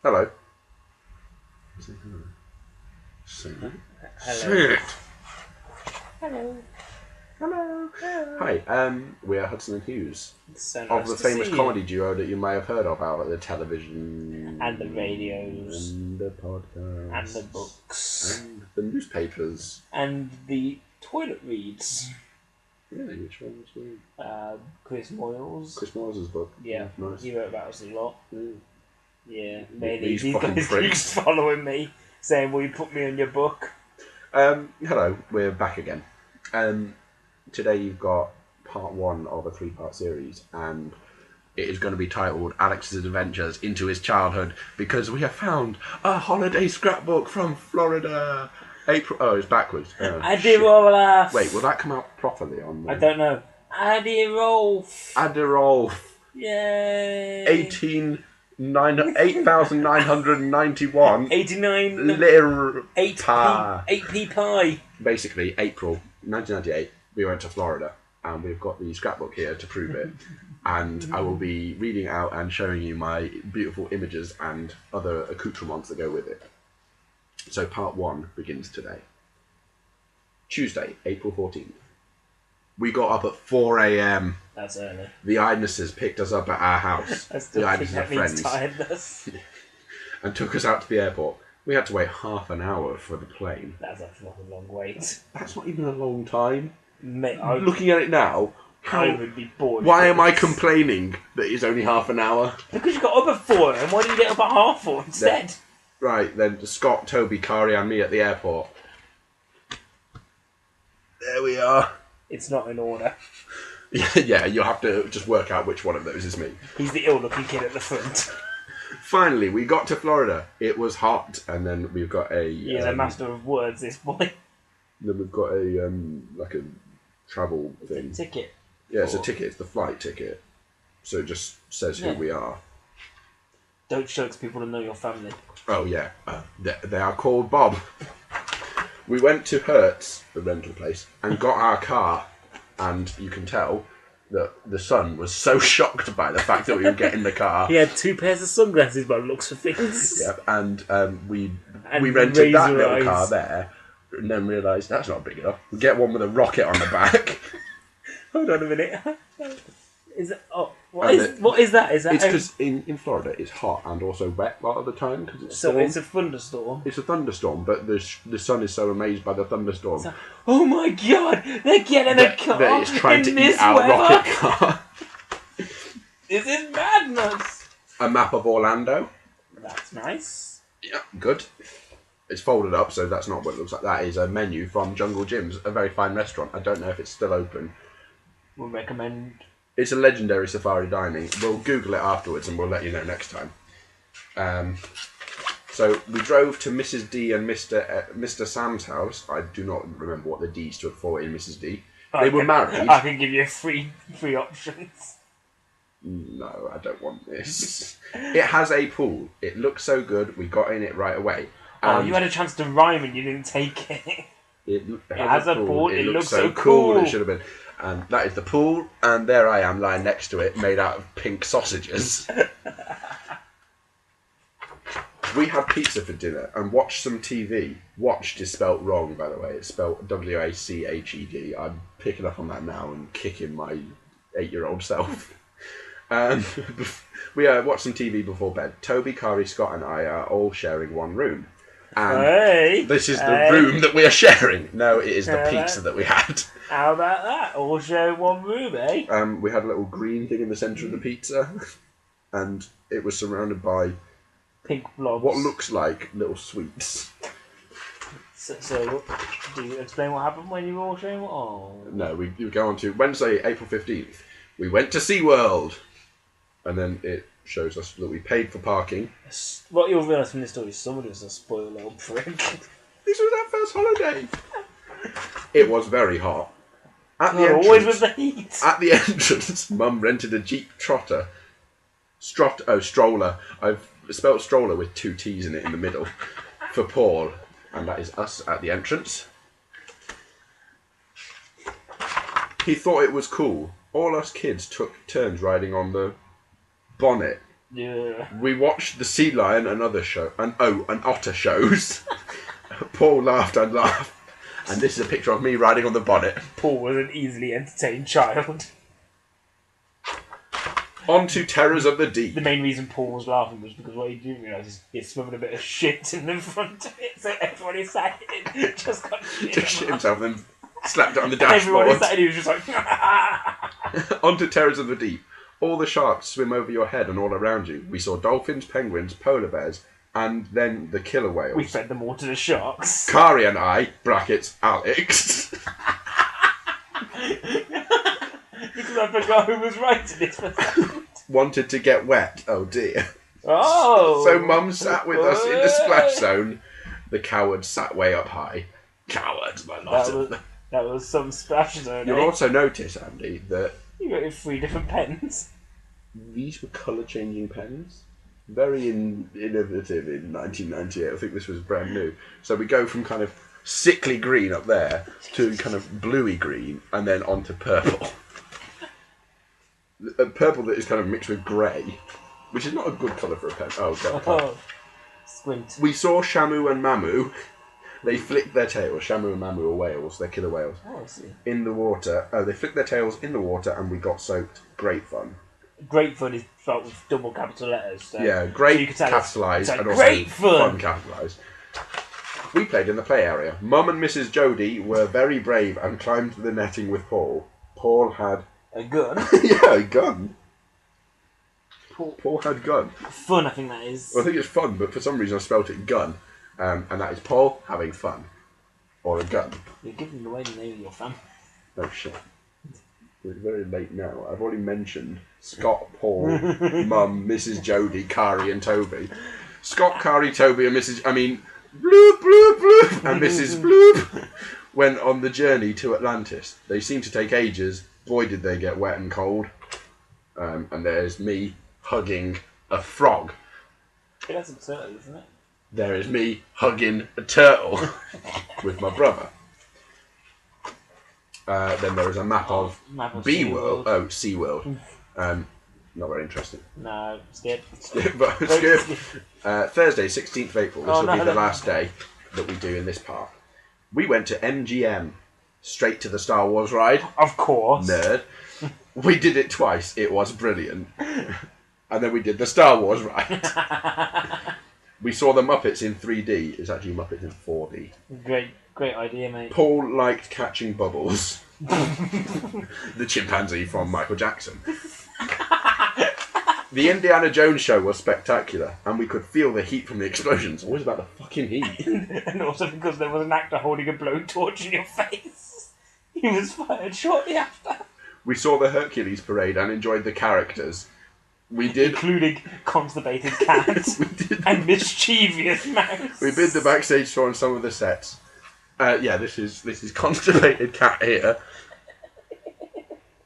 Hello. Say hello. Say it. Hello. Hello. Hello. Hi, we are Hudson and Hughes, It's so of nice the to famous see comedy duo that you may have heard of out at the television and the radios and the podcasts and the books and the newspapers and the toilet reads. Really, which one was we? Chris Moyles. Chris Moyles' book. Yeah, nice. he wrote about us a lot. Mm. Yeah, These these fucking guys pricks. keep following me, saying, "Will you put me on your book?" Hello, we're back again. Today you've got part one of a 3-part series, and it is going to be titled Alex's Adventures into His Childhood, because we have found a holiday scrapbook from Florida. April. Oh, it's backwards. Adirolf. Wait, will that come out properly on? I don't know. Adirolf. Adirolf. Yay. 8,991. 89. Liter. 8p pie. Basically, April 1998, we went to Florida, and we've got the scrapbook here to prove it. And I will be reading out and showing you my beautiful images and other accoutrements that go with it. So part one begins today. Tuesday, April 14th. We got up at 4 a.m. That's early. The Idnesses picked us up at our house. I still the think Idnesses that are means friends. tiredness. And took us out to the airport. We had to wait half an hour for the plane. That's a fucking long wait. That's not even a long time. Mate, Looking at it now, I would be bored. why am I complaining that it's only half an hour? Because you got up at 4 and why didn't you get up at 4:30 instead? Right, then Scott, Toby, Kari and me at the airport. There we are. It's not in order. Yeah, you'll have to just work out which one of those is me. He's the ill-looking kid at the front. Finally, we got to Florida. It was hot, and then we've got a... He's a master of words, this boy. Then we've got a, like a travel thing. It's a ticket. Yeah, it's a ticket. It's the flight ticket. So it just says who we are. Don't show it to people to know your family. Oh, yeah. They are called Bob. We went to Hertz, the rental place, and got our car. And you can tell that the son was so shocked by the fact that we would get in the car. He had 2 pairs of sunglasses by the looks of things. Yeah, and we And rented that razor little eyes. car there, and then realised that's not big enough. We get one with a rocket on the back. Hold on a minute. Is it? Oh, what And is that? Is that? It's because in Florida it's hot and also wet a lot of the time because it's So storm. it's a thunderstorm. It's a thunderstorm, but the sun is so amazed by the thunderstorm So, oh my god! They're getting a car that it's trying in to eat this our weather. rocket car. This is madness. A map of Orlando. That's nice. Yeah, good. It's folded up, so that's not what it looks like. That is a menu from Jungle Jim's, a very fine restaurant. I don't know if it's still open. We'll recommend. It's a legendary safari dining. We'll Google it afterwards and we'll let you know next time. So we drove to Mrs. D and Mr. Sam's house. I do not remember what the D stood for in Mrs. D. They were married. I can give you free options. No, I don't want this. It has a pool. It looks so good. We got in it right away. Oh, And you had a chance to rhyme and you didn't take it. It has a pool. It looks so cool. cool. It should have been. And that is the pool, and there I am lying next to it, made out of pink sausages. We had pizza for dinner and watched some TV. Watched is spelt wrong, by the way. It's spelt W-A-C-H-E-D. I'm picking up on that now and kicking my 8-year-old self. We watched some TV before bed. Toby, Kari, Scott and I are all sharing one room. And this is the room that we are sharing. No, it is the pizza that we had. How about that? All sharing one room, eh? We had a little green thing in the centre of the pizza, and it was surrounded by Pink blobs. what looks like little sweets. So, do you explain what happened when you were all sharing? Oh. No, we go on to Wednesday, April 15th. We went to SeaWorld, and then it shows us that we paid for parking. What you'll realise from this story is somebody was a spoiled little prick. This was our first holiday. It was very hot. At the Always entrance, with the heat. At the entrance, Mum rented a Jeep Trotter. Stroller. I've spelled stroller with 2 T's in it in the middle. For Paul. And that is us at the entrance. He thought it was cool. All us kids took turns riding on the bonnet. Yeah. We watched the sea lion and otter shows. Paul laughed and laughed. And this is a picture of me riding on the bonnet. Paul was an easily entertained child. On to Terrors of the Deep. The main reason Paul was laughing was because what he didn't realise is he smothered a bit of shit in the front of it, so everyone who sat in just got shit. Just shit himself and then slapped it on the Everyone who dashboard. sat in, he was just like... On to Terrors of the Deep. All the sharks swim over your head and all around you. We saw dolphins, penguins, polar bears, and then the killer whales. We fed them all to the sharks. Kari and I, brackets, Alex... Because I forgot who was writing this for a second. wanted to get wet. Oh dear. Oh! So Mum sat with us in the splash zone. The cowards sat way up high. Cowards, my lot of them. That was some splash zone. You'll also notice, Andy, that you got your 3 different pens. these were colour changing pens. Very innovative in 1998. I think this was brand new. So we go from kind of sickly green up there to kind of bluey green and then onto purple. Purple that is kind of mixed with grey, which is not a good colour for a pen. Oh, God. Oh, squint. We saw Shamu and Mamu. They flicked their tails. Shamu and Mamu are whales. They're killer whales. Oh, I see. In the water. Oh, they flicked their tails in the water and we got soaked. Great fun. Great fun is spelled with double capital letters. So Yeah, great so you could tell capitalised it's and great also fun. fun capitalised. We played in the play area. Mum and Mrs. Jody were very brave and climbed the netting with Paul. Paul had... A gun. yeah, a gun. Paul had gun. Fun, I think that is. Well, I think it's fun, but for some reason I spelt it gun. And that is Paul having fun. Or a gun. You're giving away the name of your family. Oh shit. It's very late now. I've already mentioned Scott, Paul, Mum, Mrs. Jody, Kari and Toby. Scott, Kari, Toby and Mrs... I mean, bloop, bloop, bloop, and Mrs. Bloop went on the journey to Atlantis. They seemed to take ages. Boy, did they get wet and cold. And there's me hugging a frog. That's absurd, isn't it? There is me hugging a turtle with my brother. Then there is a map of B-World. Oh, SeaWorld. Not very interesting. No, skip. Skip. Thursday, 16th of April. This will be the last day that we do in this park. We went to MGM, straight to the Star Wars ride. Of course. Nerd. We did it twice. It was brilliant. And then we did the Star Wars ride. We saw the Muppets in 3D. It's actually Muppets in 4D. Great idea, mate. Paul liked catching bubbles. The chimpanzee from Michael Jackson. The Indiana Jones show was spectacular, and we could feel the heat from the explosions. Always about the fucking heat. And also because there was an actor holding a blowtorch in your face. He was fired shortly after. We saw the Hercules parade and enjoyed the characters. We did, including constipated cat and mischievous mouse. We did the backstage tour on some of the sets. Yeah, this is constipated cat here,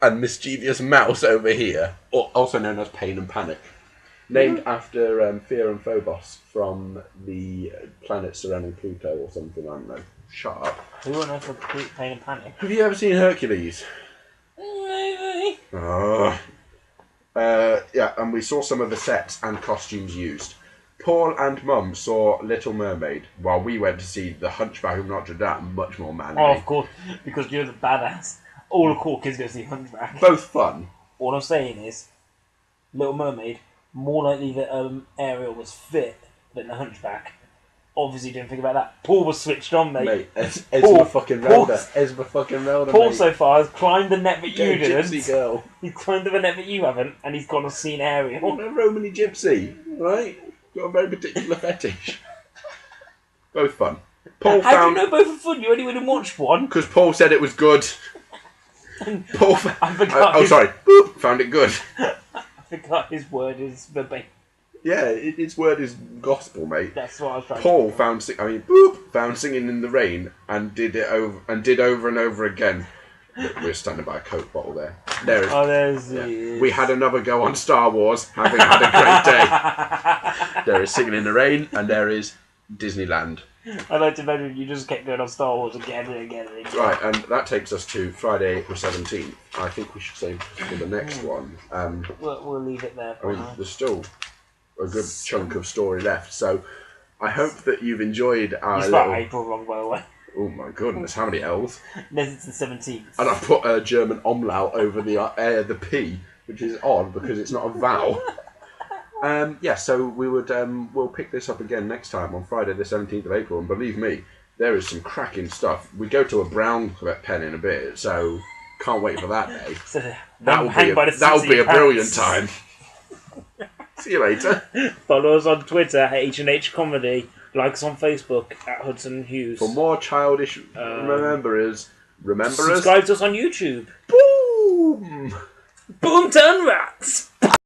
and mischievous mouse over here, also known as Pain and Panic, named after Fear and Phobos from the planet surrounding Pluto or something. I don't know. Shut up. Who on earth would Pain and Panic? Have you ever seen Hercules? Maybe. Oh. Yeah, and we saw some of the sets and costumes used. Paul and Mum saw Little Mermaid, while we went to see The Hunchback of Notre Dame, much more manly. Oh, of course, because you're the badass. All the cool kids go see Hunchback. Both fun. All I'm saying is, Little Mermaid, more likely that Ariel was fit than the Hunchback. Obviously didn't think about that. Paul was switched on, mate. Mate, Esma fucking Relda. Esma fucking Relda, Paul mate. so far has climbed the net that you didn't. Gypsy girl. He's climbed the net that you haven't, and he's gone and seen Ariel. I'm a Romany gypsy, right? Got a very particular fetish. Both fun. Paul How do you know both are fun? You only went and watched one. Because Paul said it was good. Paul sorry. Boop, found it good. I forgot his word is verbatim. Yeah, its word is gospel, mate. That's what I was trying Paul to found Singing in the Rain and did over and over again. Look, we're standing by a Coke bottle there. There is. Oh, there's We had another go on Star Wars, having had a great day. There is Singing in the Rain, and there is Disneyland. I like to imagine you just kept going on Star Wars again and again and again. Right, and that takes us to Friday, April 17th. I think we should save for the next one. We'll leave it there I for mean, now. there's still a good chunk of story left. So I hope that you've enjoyed our You little... spelled April wrong, by the way. Oh my goodness, how many L's? No, it's the 17th. And I put a German umlaut over the P, which is odd because it's not a vowel. So we'll pick this up again next time on Friday the 17th of April, and believe me, there is some cracking stuff. We go to a brown pen in a bit, so can't wait for that day. So, That'll be a brilliant time. See you later. Follow us on Twitter, H&H Comedy. Like us on Facebook, at Hudson Hughes. For more childish remember Subscribe to us on YouTube. Boom! Boom, turn rats!